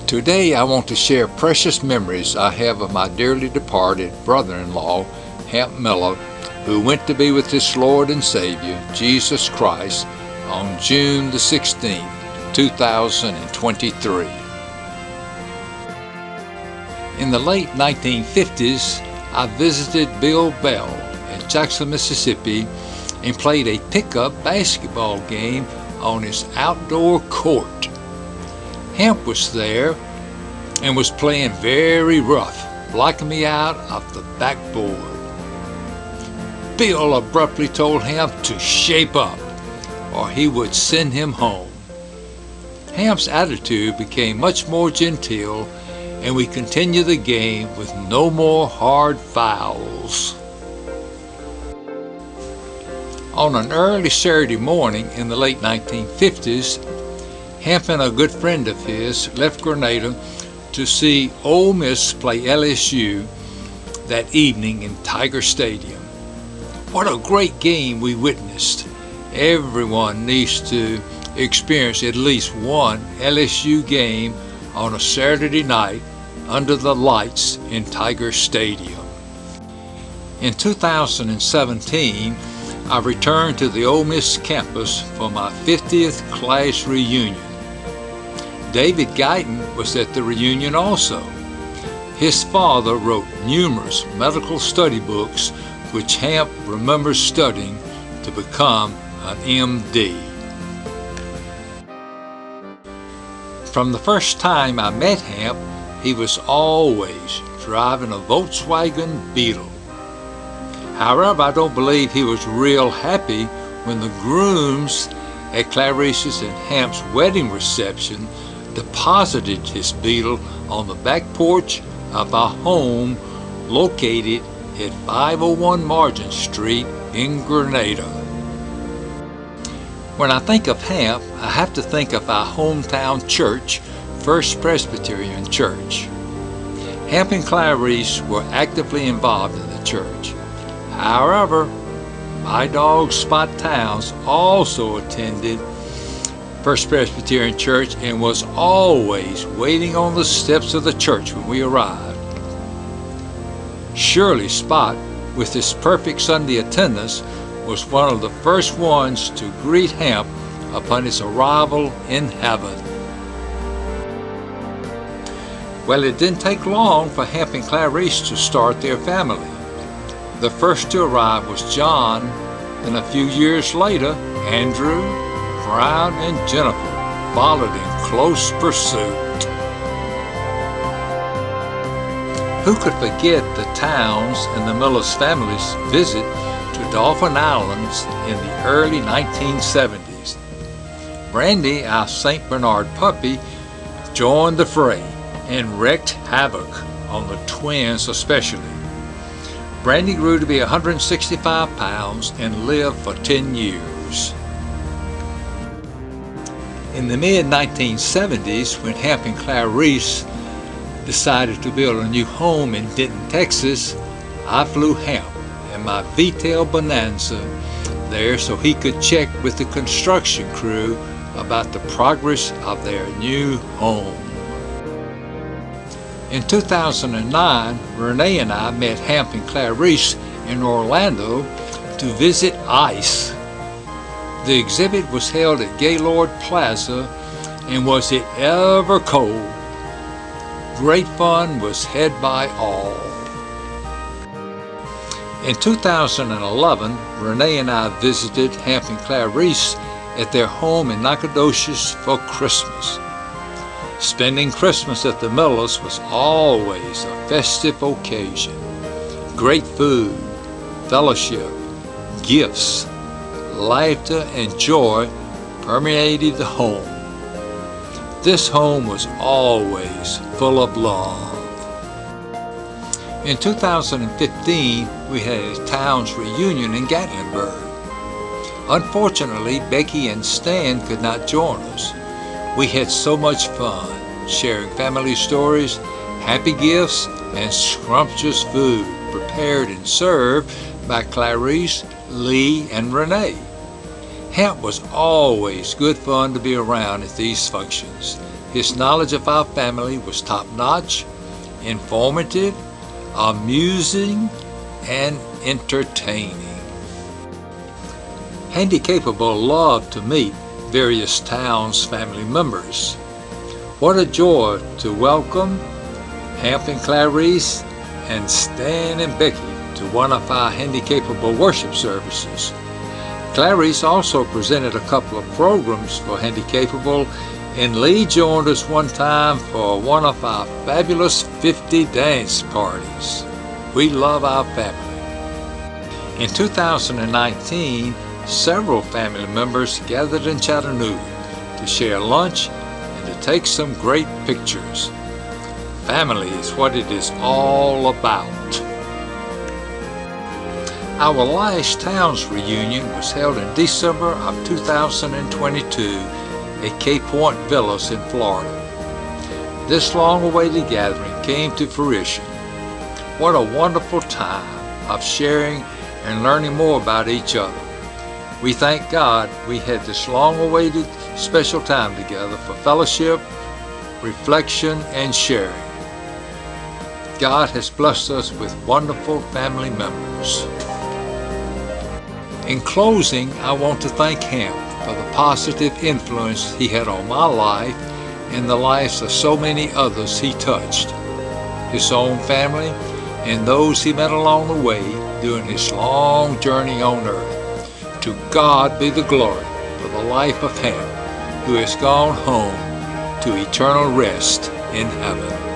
Today I want to share precious memories I have of my dearly departed brother-in-law, Hamp, who went to be with his Lord and Savior, Jesus Christ, on June the 16th, 2023. In the late 1950s, I visited Bill Bell in Jackson, Mississippi, and played a pickup basketball game on his outdoor court. Hamp was there and was playing very rough, blocking me out of the backboard. Bill abruptly told Hamp to shape up, or he would send him home. Hamp's attitude became much more genteel, and we continued the game with no more hard fouls. On an early Saturday morning in the late 1950s, Hamp and a good friend of his left Grenada to see Ole Miss play LSU that evening in Tiger Stadium. What a great game we witnessed. Everyone needs to experience at least one LSU game on a Saturday night under the lights in Tiger Stadium. In 2017, I returned to the Ole Miss campus for my 50th class reunion. David Guyton was at the reunion also. His father wrote numerous medical study books which Hamp remembers studying to become an MD. From the first time I met Hamp, he was always driving a Volkswagen Beetle. However, I don't believe he was real happy when the grooms at Clarice's and Hamp's wedding reception deposited his Beetle on the back porch of our home located at 501 Margin Street in Grenada. When I think of Hamp, I have to think of our hometown church, First Presbyterian Church. Hamp and Clarice were actively involved in the church. However, my dog Spot Towns also attended First Presbyterian Church and was always waiting on the steps of the church when we arrived. Surely Spot, with his perfect Sunday attendance, was one of the first ones to greet Hamp upon his arrival in heaven. Well, it didn't take long for Hamp and Clarice to start their family. The first to arrive was John, and a few years later, Andrew, Brown, and Jennifer followed in close pursuit. Who could forget the Towns and the Miller's families' visit to Dauphin Islands in the early 1970s? Brandy, our St. Bernard puppy, joined the fray and wreaked havoc on the twins especially. Brandy grew to be 165 pounds and lived for 10 years. In the mid-1970s, when Hamp and Clarice decided to build a new home in Denton, Texas, I flew Hamp in my V-tail Bonanza there so he could check with the construction crew about the progress of their new home. In 2009, Renee and I met Hamp and Clarice in Orlando to visit ICE. The exhibit was held at Gaylord Plaza, and was it ever cold? Great fun was had by all. In 2011, Renee and I visited Hamp and Clarice at their home in Nacogdoches for Christmas. Spending Christmas at the Millers was always a festive occasion. Great food, fellowship, gifts, laughter, and joy permeated the home. This home was always full of love. In 2015, we had a Towns reunion in Gatlinburg. Unfortunately, Becky and Stan could not join us. We had so much fun, sharing family stories, happy gifts, and scrumptious food prepared and served by Clarice, Lee, and Renee. Hamp was always good fun to be around at these functions. His knowledge of our family was top-notch, informative, amusing, and entertaining. Handy Capable loved to meet various towns' family members. What a joy to welcome Hamp and Clarice and Stan and Becky to one of our Handy Capable worship services. Clarice also presented a couple of programs for Handy Capable, and Lee joined us one time for one of our fabulous 50 dance parties. We love our family. In 2019, several family members gathered in Chattanooga to share lunch and to take some great pictures. Family is what it is all about. Our last Towns reunion was held in December of 2022 at Cape Point Villas in Florida. This long-awaited gathering came to fruition. What a wonderful time of sharing and learning more about each other. We thank God we had this long-awaited special time together for fellowship, reflection, and sharing. God has blessed us with wonderful family members. In closing, I want to thank Hamp for the positive influence he had on my life and the lives of so many others he touched, his own family, and those he met along the way during his long journey on earth. To God be the glory for the life of Hamp, who has gone home to eternal rest in heaven.